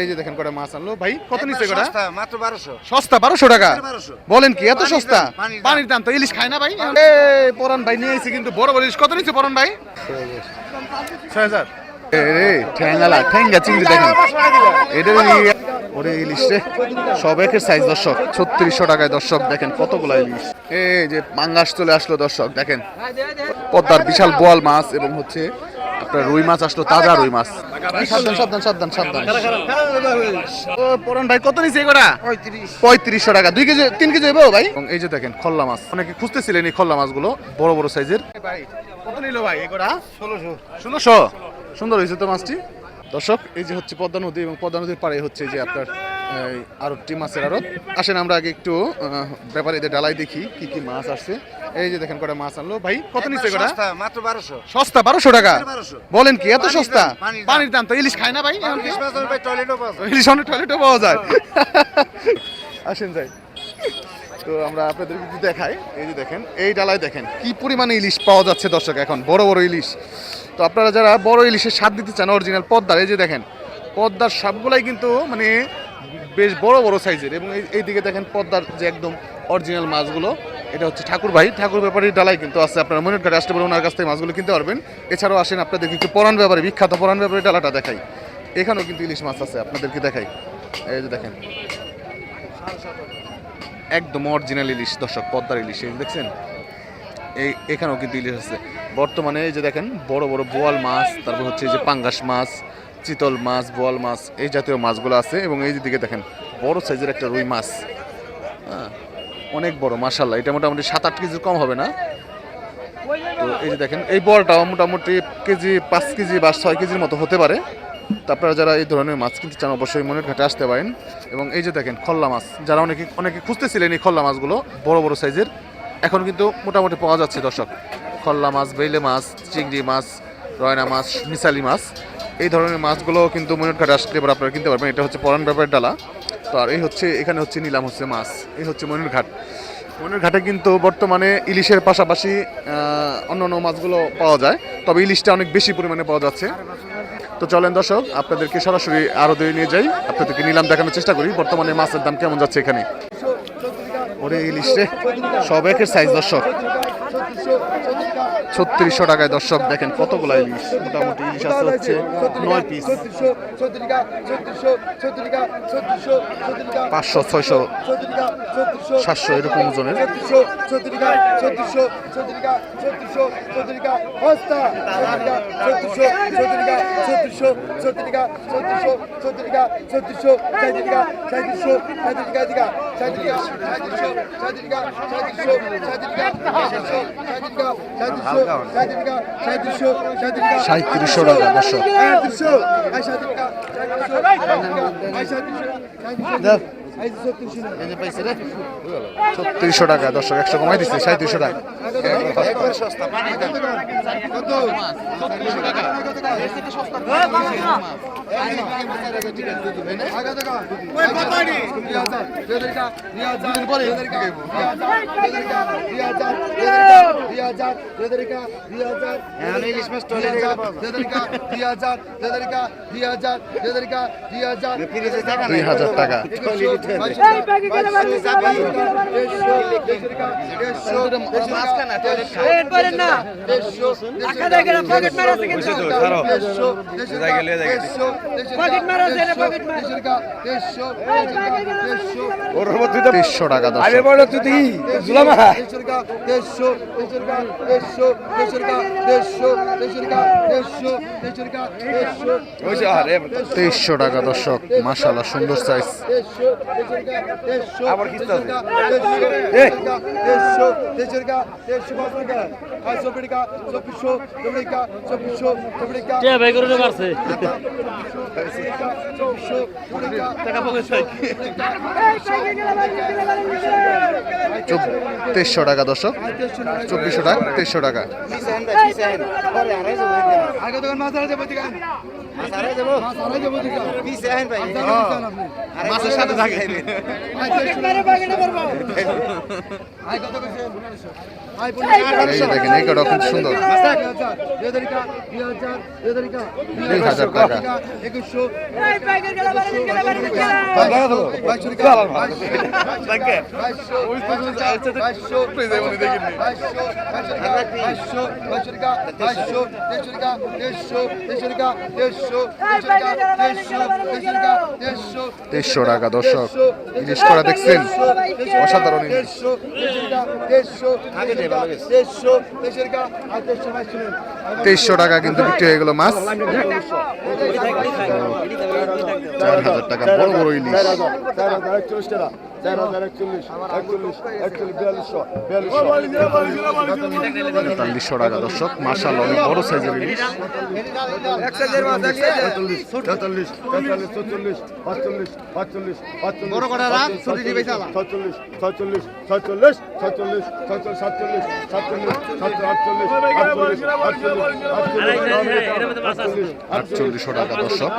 এই যে দেখেন কটা মাছ আনলো ভাই, কত নিচ্ছে কটা? মাত্র 1200। সস্তা 1200 টাকা? 1200। বলেন কি এত সস্তা? পানির দাম। পানির দাম তো, ইলিশ খায় না ভাই। এই পরান ভাই নিয়ে এসেছে কিন্তু বড় বড় ইলিশ। কত নিচ্ছে পরান ভাই? 6000। রে ঠ্যাঙ্গালা ঠ্যাঙ্গা চিংড়ি দেখেন এটা ওরে ইলিশ রে, সব একের সাইজ দর্শক। 3600 টাকায় দর্শক দেখেন কতগুলো ইলিশ। এই যে পাঙ্গাস চলে আসলো দর্শক, দেখেন পদ্মার বিশাল বোয়াল মাছ এবং হচ্ছে আপনার রুই মাছ আসলো, তাজা রুই মাছ। সাবধান সাবধান সাবধান সাবধান। ও পরান ভাই কত নিচ্ছে এগুলা? 3500 টাকা। 2 কেজি 3 কেজি হইবো ভাই? এবং এই যে দেখেন খল্লা মাছ, অনেকে খুঁজতেছিলেন এই খল্লা মাছগুলো, বড় বড় সাইজের। ভাই কত নিল ভাই এগুলা? 1600। সুন্দর হয়েছে তো মাছটি দর্শক। এই যে হচ্ছে পদ্মা নদী এবং পদ্মা নদীর পাড়ে হচ্ছে যে আপনার আড়তটি মাছের আড়ত। আসেন আমরা আগে একটু ব্যাপারীদের ডালাই দেখি কি কি মাছ আসছে। এই যে দেখেন কটা মাছ আনলো ভাই, কত নিচ্ছে কটা? মাত্র 1200। সস্তা 1200 টাকা? 1200। বলেন কি এত সস্তা? পানির দাম। পানির দাম তো, ইলিশ খায় না ভাই? ইলিশ মাছ ভাই টয়লেটও পাওয়া যায়। ইলিশ অনেক টয়লেটও পাওয়া যায়। আসেন যাই তো আমরা আপনাদেরকে একটু দেখাই। এই যে দেখেন এই ডালায় দেখেন কি পরিমাণে ইলিশ পাওয়া যাচ্ছে দর্শক, এখন বড় বড় ইলিশ। তো আপনারা যারা বড় ইলিশের স্বাদ দিতে চান অরিজিনাল পদ্মার, এই যে দেখেন পদ্মার সবগুলাই কিন্তু মানে বেশ বড় বড় সাইজের। এবং এই দিকে দেখেন পদ্মার যে একদম অরিজিনাল মাছগুলো, এটা হচ্ছে ঠাকুর ব্যাপারীর ডালাই কিন্তু আছে। আপনারা মনের ঘাটে আসতে পারেন, ওনার কাছ থেকে মাছগুলো কিনতে পারবেন। এছাড়াও আসেন আপনাদেরকে একটু পরাণ ব্যাপারে, বিখ্যাত পরাণ ব্যাপারীর ডালাটা দেখাই। এখানেও কিন্তু ইলিশ মাছ আছে, আপনাদেরকে দেখাই। এই যে দেখেন একদম অরিজিনাল ইলিশ দর্শক, পদ্মার ইলিশ। এই দেখছেন এখানেও কিন্তু ইলিশ আছে বর্তমানে। এই যে দেখেন বড় বড় বোয়াল মাছ, তারপর হচ্ছে এই যে পাঙ্গাস মাছ, চিতল মাছ, বোয়াল মাছ, এই জাতীয় মাছগুলো আছে। এবং এই দিকে দেখেন বড় সাইজের একটা রুই মাছ, হ্যাঁ অনেক বড় মাশাআল্লাহ। এটা মোটামুটি 7-8 কেজির কম হবে না। তো এই যে দেখেন এই বলটাও মোটামুটি কেজি 5 কেজি বা 6 কেজির মতো হতে পারে। তো আপনারা যারা এই ধরনের মাছ কিনতে চান অবশ্যই মনের ঘাটে আসতে পারেন। এবং এই যে দেখেন খল্লা মাছ, যারা অনেকে খুঁজতেছিলেন এই খল্লা মাছগুলো বড় বড় সাইজের, এখন কিন্তু মোটামুটি পাওয়া যাচ্ছে দর্শক। খল্লা মাছ, বেইলে মাছ, চিংড়ি মাছ, রয়না মাছ, মিসালি মাছ, এই ধরনের মাছগুলো কিন্তু মনের ঘাটে আসলে এবার আপনারা কিনতে পারবেন। এটা হচ্ছে পরাণ ব্যাপারীর ডালা। তো আর এই হচ্ছে এখানে হচ্ছে নিলাম হচ্ছে মাছ। এই হচ্ছে মনের ঘাট। মনের ঘাটে কিন্তু বর্তমানে ইলিশের পাশাপাশি অন্যান্য মাছগুলো পাওয়া যায়, তবে ইলিশটা অনেক বেশি পরিমাণে পাওয়া যাচ্ছে। তো চলেন দর্শক আপনাদেরকে সরাসরি আরো দিয়ে নিয়ে যাই, আপনাদেরকে নিলাম দেখানোর চেষ্টা করি বর্তমানে মাছের দাম কেমন যাচ্ছে এখানে। ওরে ইলিশ রে, সব একের সাইজ দর্শক। 3600 টাকায় দর্শক দেখেন কতগুলো ইলিশ। মোটামুটি ইলিশ আছে হচ্ছে 9 পিস, 500, 600, 700 এরকম ওজনের। সাঁত্রিশশো টাকা দর্শক। 3600 টাকা দর্শক, 100 কমাই দিচ্ছে, 3700 টাকা। টাকা। তেইশশো টাকা দর্শক, মাশাআল্লাহ সুন্দর সাইজ। তেইশশো টাকা দর্শক, 2400 টাকা, 2300 টাকা। মাছের সাথে থাকে। দেখেন এই কটা খুব সুন্দর, 2000 টাকা। তেইশশো টাকা দর্শক ইলিশ করা দেখছেন অসাধারণ ইলিশ। 2300 টাকা কিন্তু বিক্রি হয়ে গেল মাছ। 4000 টাকা বড় বড় ইলিশ। 4300 টাকা দর্শক মাশাআল্লাহ অনেক বড় সাইজের ইলিশ। 4800 টাকা দর্শক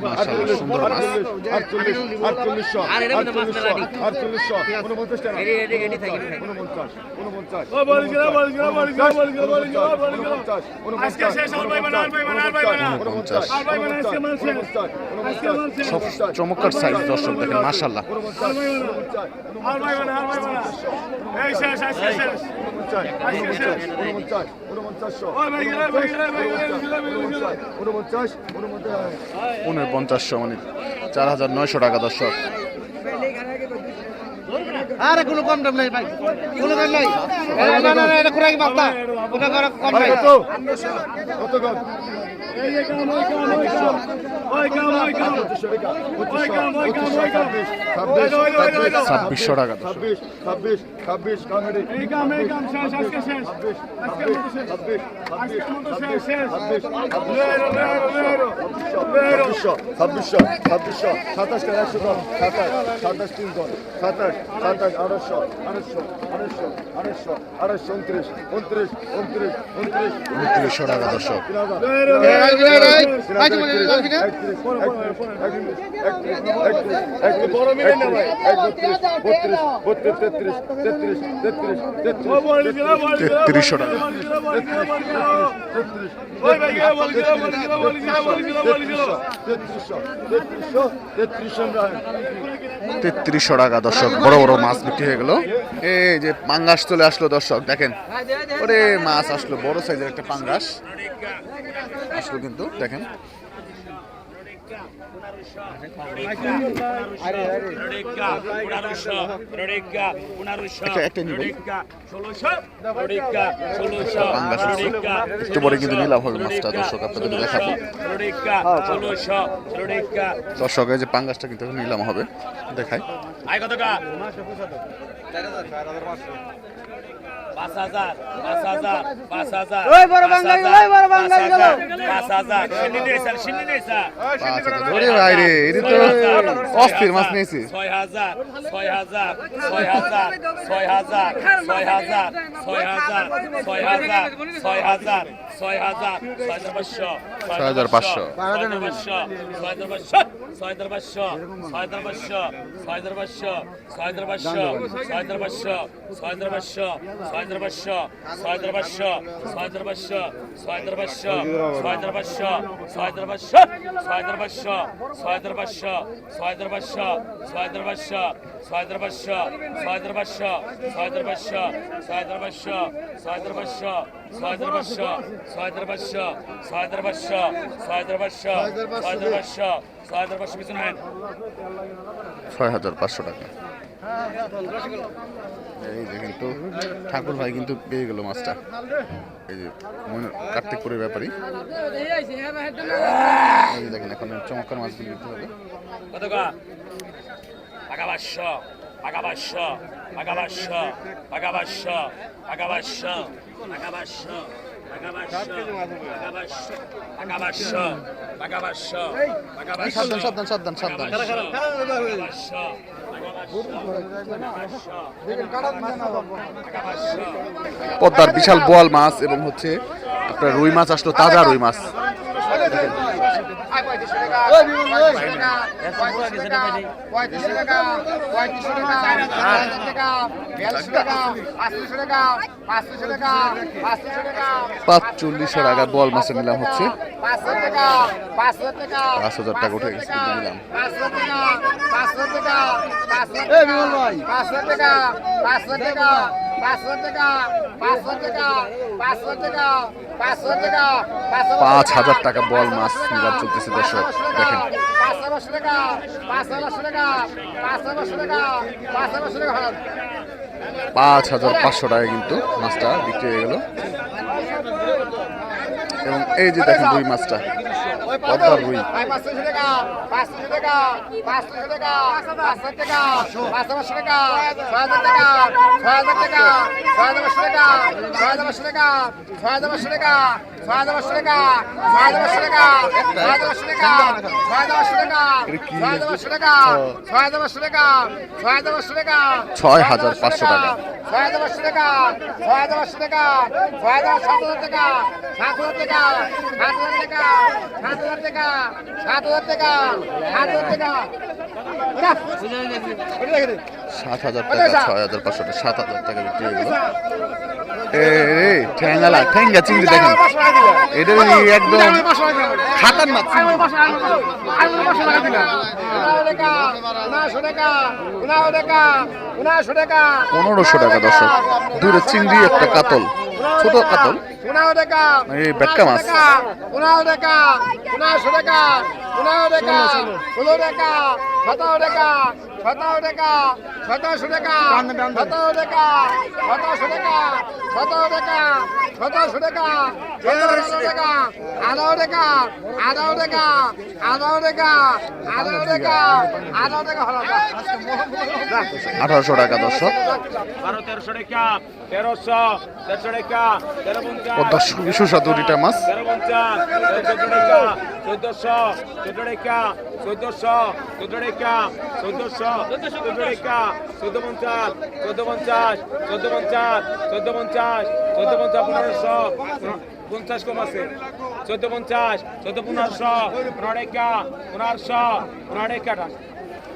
মাশাআল্লাহ সুন্দর মাছ। 49 সব চমৎকার সাইজ দর্শক দেখেন মাশাআল্লাহ। 4900 মানে 4900 টাকা দর্শক। আরে কোনো কম দাম নাই ভাই, কোনো দাম নাই। না না না, এটা কোরাই বাপ্পা, ওটা করা কম নাই। কত কত এই যে কাম ওই কাম ওই কাম ওই কাম ওই কাম 2600 টাকা দর্শক। 26 কামেরে এই কাম শেষ আজকে শেষ আজকে শেষ 2900 টাকা দর্শক। 3300 টাকা। 3300 টাকা দর্শক বড় বড় মাছ বিক্রি হয়ে গেল। এই যে পাঙ্গাস চলে আসলো দর্শক দেখেন, ওরে মাছ আসলো বড় সাইজের একটা পাঙ্গাস আসলো কিন্তু দেখেন। একটু পরে কিন্তু নিলাম হবে মাছটা দর্শক আপনাদের দেখাবো। দর্শক এই যে পাঙ্গাসটা কিন্তু নিলাম হবে দেখাই। 5000 5000 ওই বড় বাঙালি, ওই বড় বাঙালি গেল। 5000 শিন্নি দিয়েছে শিন্নি দিয়েছে। ওরে ভাই রে, এটা তো অস্থির মাছ নিয়েছি। 6000 6000 6000 6000 6000 6000 6000 6000 6000 6500 6500 6500 টাকা। এই যে কিন্তু ঠাকুর ভাই কিন্তু পেয়ে গেল মাছটা। এই যে কার্তিকপুরের ব্যাপারী এই যে দেখেন এখন চমৎকার মাছ বিক্রি করতে হবে। কত কা টাকা 500 টাকা 500 টাকা 500 টাকা 500 টাকা 500 টাকা 500 সাবধান সাবধান সাবধান। পদ্মার বিশাল বোয়াল মাছ এবং হচ্ছে আপনার রুই মাছ আসলো, তাজা রুই মাছ পাঁচচল্লিশের আগা বল মাছের নিলাম হচ্ছে 5,000 টাকা উঠে গেছে কিন্তু নিলাম। বিমল ভাই 5,000 টাকা বল মাছ নিলাম চলতেছে দর্শক দেখেন। 5,500 টাকা কিন্তু মাছটা বিক্রি হয়ে গেল। এবং এই যে দেখেন রুই মাছটা, পদ্মার রুই, টাকা বিক্রি হয়ে গেল। ঠেঙ্গা চিংড়ি দেখেন, এটা একদম খাতার মাছ। 1500 টাকা দর্শক, দুটো চিংড়ি একটা কাতল, ছোট কাতল, এই বেটকা মাছ। 1800 টাকা দর্শক। পদ্মার সুস্বাদু রিটা মাছ। 50 কম আছে 1450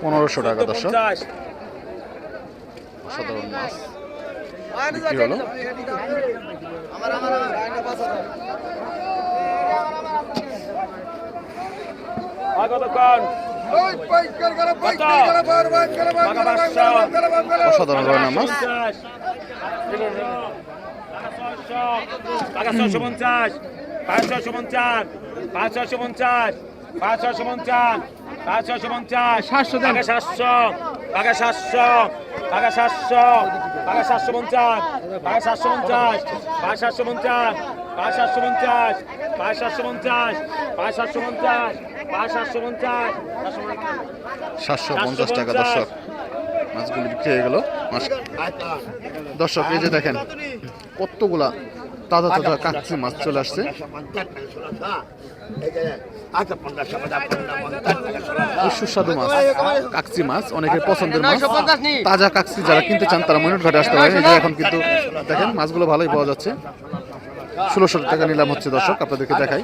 1500 টাকা দর্শক। সাধারণ মাছ বিক্রি হলো। অসাধারণ রয়না মাছ। 550 550 550 550 550 700 টাকা 700 টাকা 700 টাকা 700 টাকা 750 টাকা 750 550 550 550 550 550 750 টাকা দর্শক। মাছগুলো বিক্রি হয়ে গেল। দর্শক এই যে দেখেন কতগুলা তাজা তাজা কাচ্চি মাছ চলে আসছে। সুস্বাদু মাছ, কাকচি মাছ, অনেকের পছন্দের মাছ। তাজা কাকচি যারা কিনতে চান তারা ময়ূর ঘাটে আসতে পারেন। এই যে এখন কিন্তু দেখেন মাছগুলো ভালোই পাওয়া যাচ্ছে। 1600 টাকা নিলাম হচ্ছে দর্শক, আপনাদেরকে দেখাই।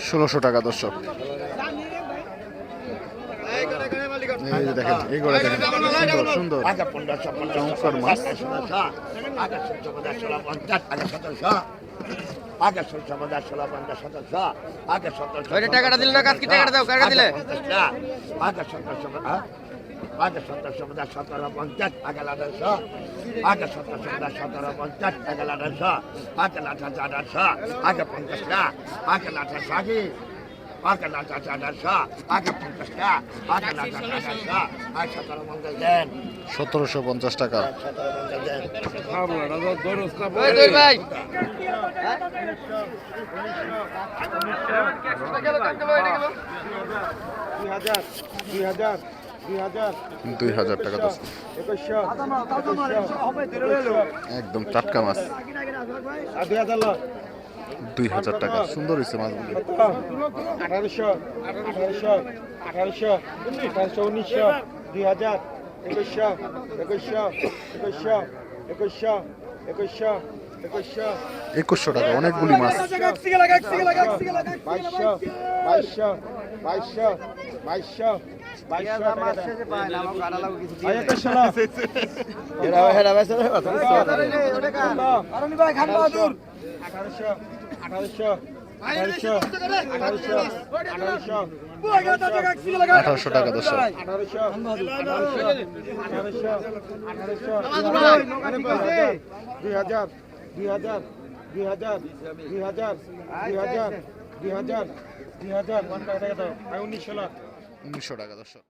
ষোলোশো টাকা দর্শক। এই যে দেখেন এই গোড়া দেখেন সুন্দর সুন্দর চমৎকার মাছ। টাকাটা দিল না, কাজকে টাকাটা দাও, টাকা দিলে আগে 1750 আগে 1800 আগে 1750 আগে 1800 আগে 1800 আগে 50 আগে 1800 আগে আগে 1800 আগে 50 আগে 1800 আগে 1750 দেন 1750 টাকা। ভাই 2000 টাকা দর্শক। একদম টাটকা মাছ 2000 টাকা। সুন্দর হয়েছে মাছগুলি। 1800 1900 2000 2100 2100 টাকা অনেকগুলি মাছ। 1800 টাকা দর্শক। 1900 টাকা দর্শক।